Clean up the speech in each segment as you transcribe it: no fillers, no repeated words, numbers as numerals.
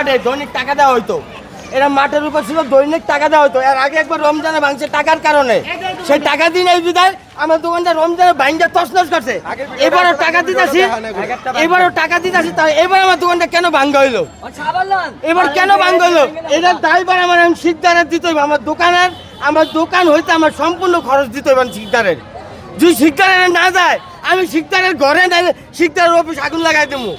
মাঠে দৈনিক টাকা দেওয়া হইতো, এরা মাঠের উপর ছিল, দৈনিক টাকা দেওয়া হতো। এর আগে একবার রমজানে ভাঙছে টাকার কারণে, সেই টাকা দিন এই বিদায় আমার দোকানটা রমজানে ভাঙতে তছনছ করছে। এবারও টাকা দিতেছি, তাই এবার আমার দোকানটা কেন ভাঙ্গা হইলো, এবার কেন ভাঙ্গা হইলো, এটার দায়বার আমার শিকদারের দিতে হইবে। আমার দোকান হইতে আমার সম্পূর্ণ খরচ দিতে হইবে শিকদারের। যদি শিকদারের না যায়, আমি শিকদারের ঘরে নাই, শিকদারের অফিস আগুন লাগাই দেবো।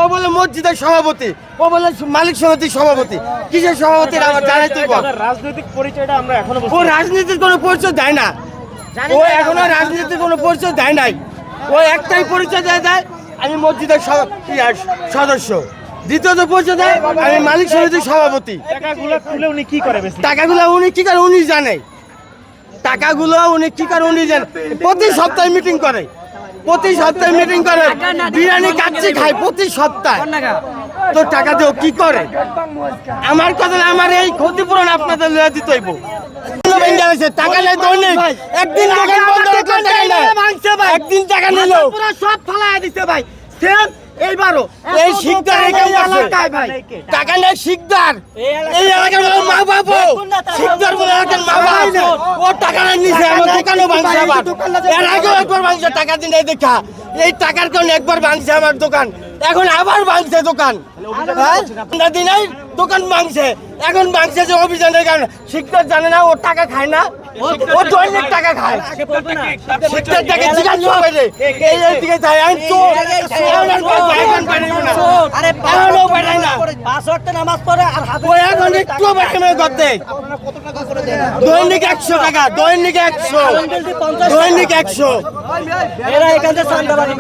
ও বলে মসজিদের সভাপতি, ও বলে মালিক সমিতির সভাপতি, কিসের সভাপতি আমার জানাইতে হবে। রাজনৈতিক পরিচয়টা আমরা এখনো ও রাজনীতির কোনো পরিচয় দেয় না, ও এখনো রাজনীতির কোনো পরিচয় দেয় নাই। ও একটাই পরিচয় দেয় আমি মসজিদের সদস্য, দ্বিতীয়ত পরিচয় দেয় আমি মালিক সমিতির সভাপতি। টাকাগুলো তুলে উনি কি করে? টাকাগুলো উনি কি করে উনি জানে, প্রতি সপ্তাহে মিটিং করে, বিরিয়ানি কাচ্চি খায় প্রতি সপ্তাহে। তো টাকা দিও কি করে? আমার কথা, আমার এই ক্ষতিপূরণ আপনাদের লইয়া দিতে হইব। টাকা নেই দৈনিক, একদিন দোকান বন্ধ রাখলে টাকা নেই, একদিন টাকা নিল সব ফালাই দিতে ভাই। এইবারও এই শিকদার টাকা নেই, শিকদার এই এলাকার মা বাবা, শিকদার বলে এলাকার মা বাবা, ও টাকা নেই নিছে, আমার দোকানও ভাঙছে। আবার এর আগেও একবার ভাঙছে, টাকা দিন এই দেখা, এই টাকার কারণে একবার ভাঙছে আমার দোকান, এখন আবার ভাঙছে দোকান। দিনে দোকান ভাঙছে, এখন ভাঙছে যে অভিযানের কারণে। শিকদার জানে না ও টাকা খায় না, ও দৈনিক টাকা খায়, শিকদার টাকা জিজ্ঞাসা করে এই দিকে যায়। আমি তো দৈনিক 100 টাকা, দৈনিক 100, দৈনিক 100। এরা এখান থেকে চান্দা বাড়ি